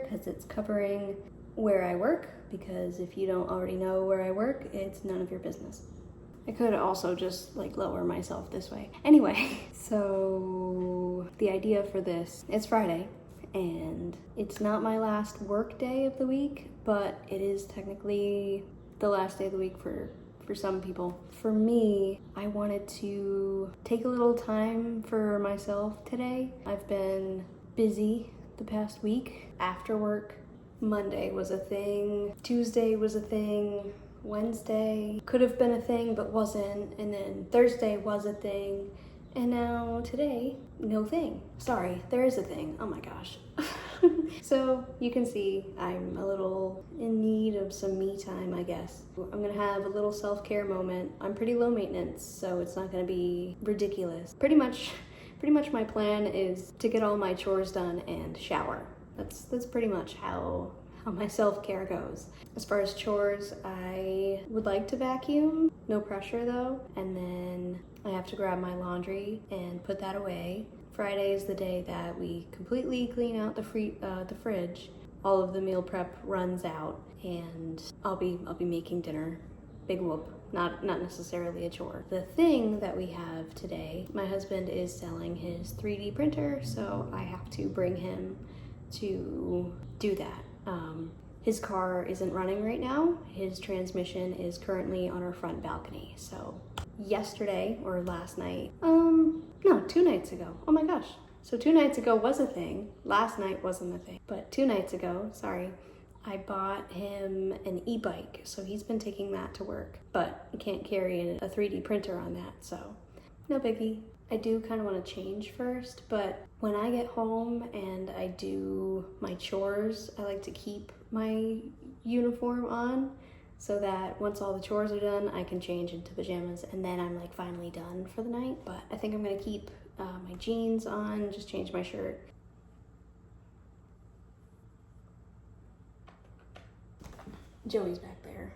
because it's covering where I work, because if you don't already know where I work, it's none of your business. I could also just like lower myself this way. Anyway, so the idea for this, it's Friday, and it's not my last work day of the week, but it is technically the last day of the week for some people. For me, I wanted to take a little time for myself today. I've been busy the past week. After work, Monday was a thing, Tuesday was a thing, Wednesday could have been a thing but wasn't, and then Thursday was a thing, and now today, no thing. Sorry, there is a thing. Oh my gosh. So you can see I'm a little in need of some me time, I guess. I'm gonna have a little self-care moment. I'm pretty low maintenance, so it's not gonna be ridiculous. Pretty much my plan is to get all my chores done and shower. That's pretty much how my self-care goes. As far as chores, I would like to vacuum, no pressure though, and then I have to grab my laundry and put that away. Friday is the day that we completely clean out the fridge. All of the meal prep runs out, and I'll be making dinner. Big whoop. Not necessarily a chore. The thing that we have today, my husband is selling his 3D printer, so I have to bring him to do that. His car isn't running right now. His transmission is currently on our front balcony. So yesterday or last night, no, 2 nights ago. Oh my gosh. So 2 nights ago was a thing. Last night wasn't a thing. But 2 nights ago, sorry, I bought him an e-bike. So he's been taking that to work, but he can't carry a 3D printer on that. So no biggie. I do kind of want to change first, but when I get home and I do my chores, I like to keep my uniform on so that once all the chores are done, I can change into pajamas, and then I'm like finally done for the night. But I think I'm gonna keep my jeans on, just change my shirt. Joey's back there.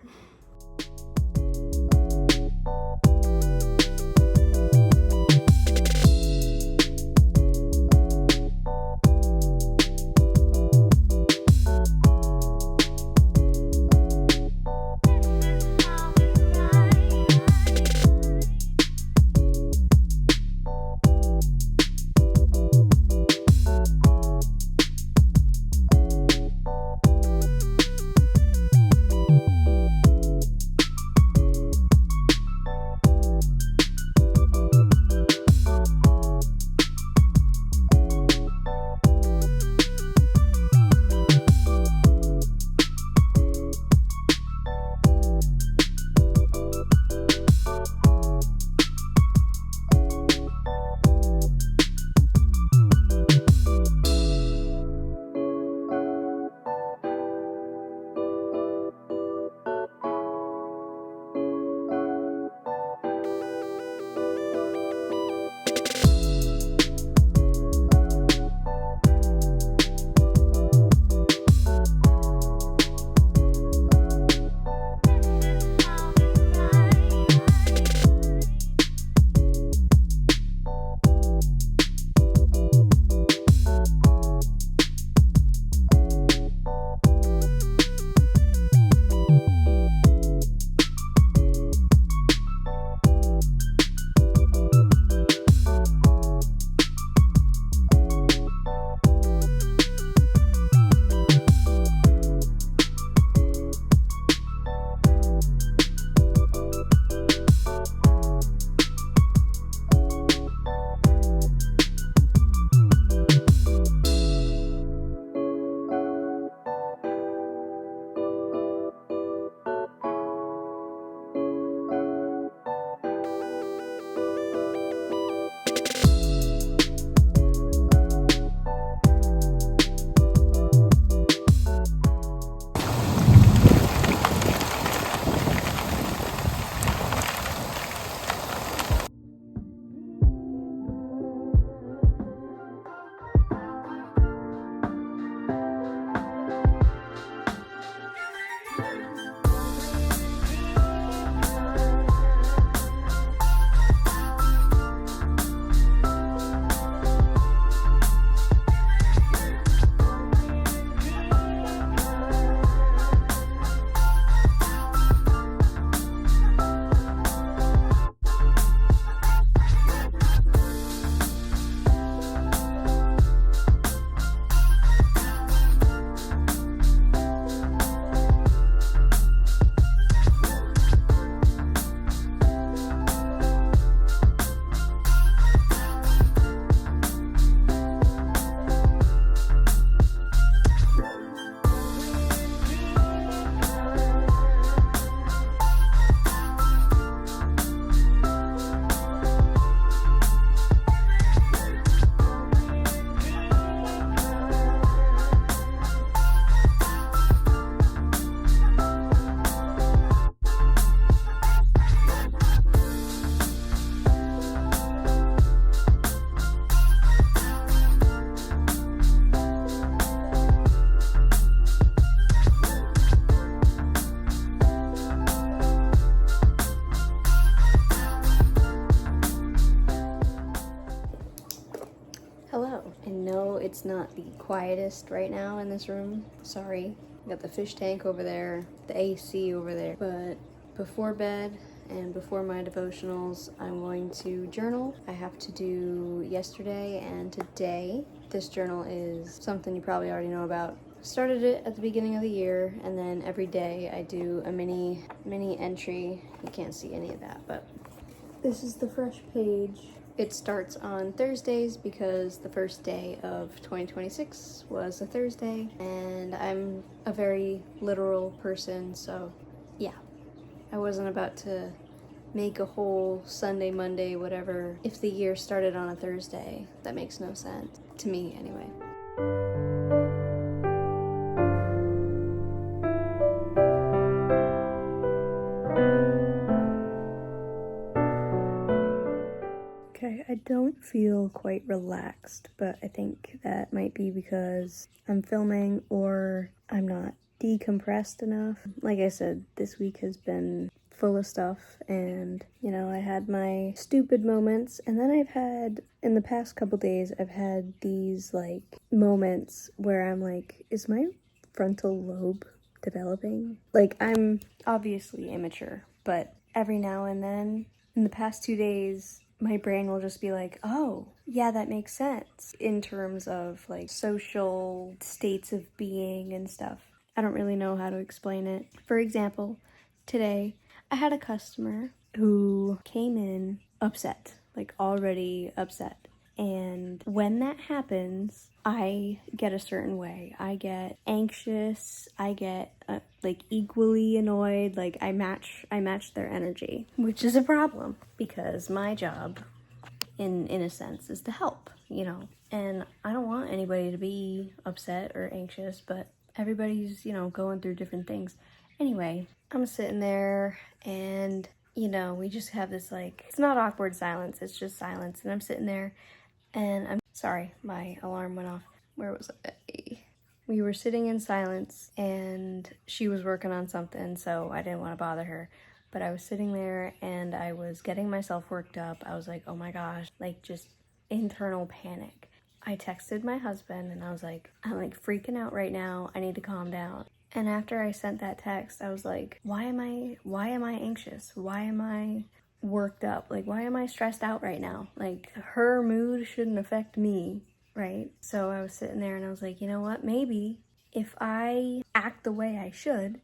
It's not the quietest right now in this room. Sorry. Got the fish tank over there, the AC over there. But before bed and before my devotionals, I'm going to journal. I have to do yesterday and today. This journal is something you probably already know about. Started it at the beginning of the year, and then every day I do a mini entry. You can't see any of that, but this is the fresh page. It starts on Thursdays because the first day of 2026 was a Thursday, and I'm a very literal person, so yeah. I wasn't about to make a whole Sunday, Monday, whatever. If the year started on a Thursday, that makes no sense. To me, anyway. Okay, I don't feel quite relaxed, but I think that might be because I'm filming or I'm not decompressed enough. Like I said, this week has been full of stuff, and I had my stupid moments, and then in the past couple days, I've had these like moments where I'm like, is my frontal lobe developing? Like, I'm obviously immature, but every now and then, in the past 2 days, my brain will just be like, oh, yeah, that makes sense in terms of like social states of being and stuff. I don't really know how to explain it. For example, today I had a customer who came in upset, like already upset. And when that happens, I get a certain way. I get anxious. I get like equally annoyed. Like I match their energy, which is a problem because my job, in a sense, is to help. And I don't want anybody to be upset or anxious, but everybody's going through different things. Anyway, I'm sitting there and we just have this like, it's not awkward silence, it's just silence, and I'm sitting there. And I'm sorry, my alarm went off. Where was I? We were sitting in silence and she was working on something, so I didn't want to bother her. But I was sitting there and I was getting myself worked up. I was like, oh my gosh, like just internal panic. I texted my husband and I was like, I'm like freaking out right now. I need to calm down. And after I sent that text, I was like, why am I anxious? Why am I worked up? Like, why am I stressed out right now? Like, her mood shouldn't affect me, right? So I was sitting there and I was like, you know what? Maybe if I act the way I should,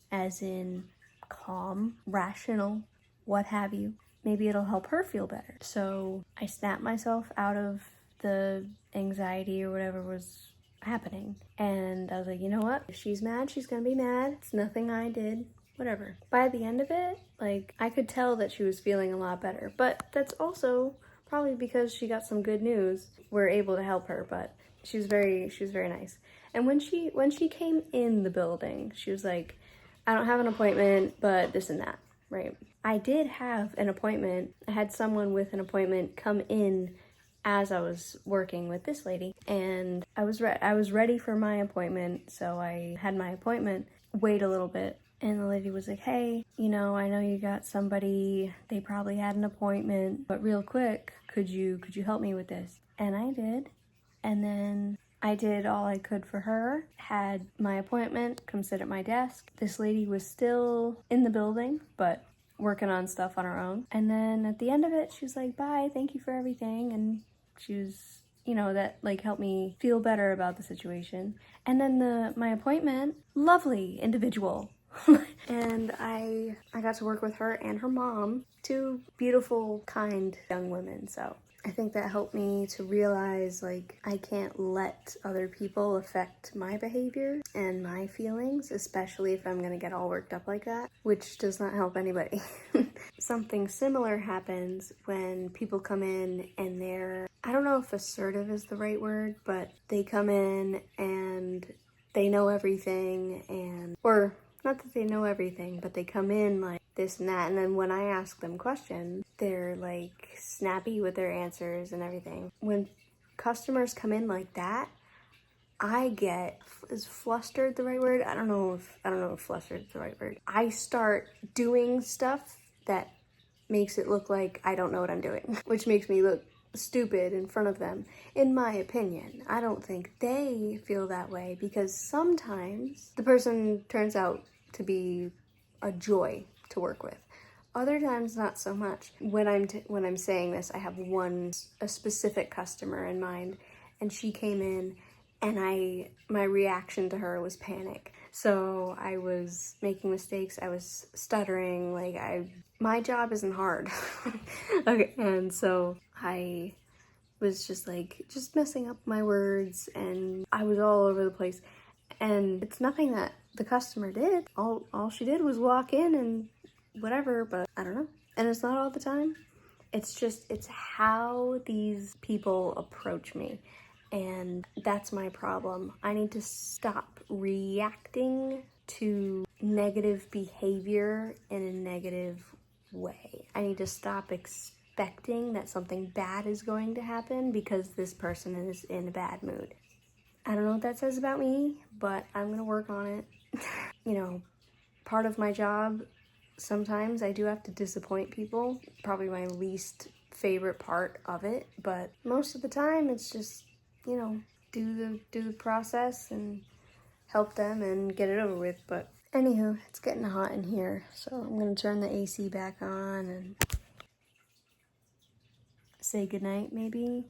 as in calm, rational, what have you, maybe it'll help her feel better. So I snapped myself out of the anxiety or whatever was happening. And I was like, you know what? If she's mad, she's gonna be mad. It's nothing I did. Whatever. By the end of it, like, I could tell that she was feeling a lot better. But that's also probably because she got some good news. We're able to help her, but she was very nice. And when she came in the building, she was like, I don't have an appointment, but this and that, right? I did have an appointment. I had someone with an appointment come in as I was working with this lady, and I was ready for my appointment, so I had my appointment, wait a little bit, and the lady was like, hey, I know you got somebody, they probably had an appointment, but real quick, could you help me with this? And I did, and then I did all I could for her, had my appointment, come sit at my desk. This lady was still in the building, but working on stuff on her own. And then at the end of it, she was like, bye, thank you for everything, and she was, that like helped me feel better about the situation. And then my appointment, lovely individual. And I got to work with her and her mom, two beautiful, kind young women. So I think that helped me to realize, like, I can't let other people affect my behavior and my feelings, especially if I'm gonna get all worked up like that, which does not help anybody. Something similar happens when people come in and I don't know if assertive is the right word, but they come in and they know everything, or not that they know everything, but they come in like this and that, and then when I ask them questions, they're like snappy with their answers and everything. When customers come in like that, I get, is flustered the right word? I don't know if flustered is the right word. I start doing stuff that makes it look like I don't know what I'm doing, which makes me look stupid in front of them, in my opinion. I don't think they feel that way, because sometimes the person turns out to be a joy to work with. Other times, not so much. When I'm saying this, I have a specific customer in mind, and she came in, and my reaction to her was panic. So I was making mistakes, I was stuttering, my job isn't hard. Okay, and so I was just messing up my words, and I was all over the place. And it's nothing that the customer did. All she did was walk in and whatever, but I don't know. And it's not all the time. It's how these people approach me. And that's my problem. I need to stop reacting to negative behavior in a negative way. I need to stop expecting that something bad is going to happen because this person is in a bad mood. I don't know what that says about me, but I'm gonna work on it. You know, part of my job, sometimes I do have to disappoint people. Probably my least favorite part of it, but most of the time it's just, do the process and help them and get it over with. But anywho, it's getting hot in here, so I'm gonna turn the AC back on and say goodnight, maybe.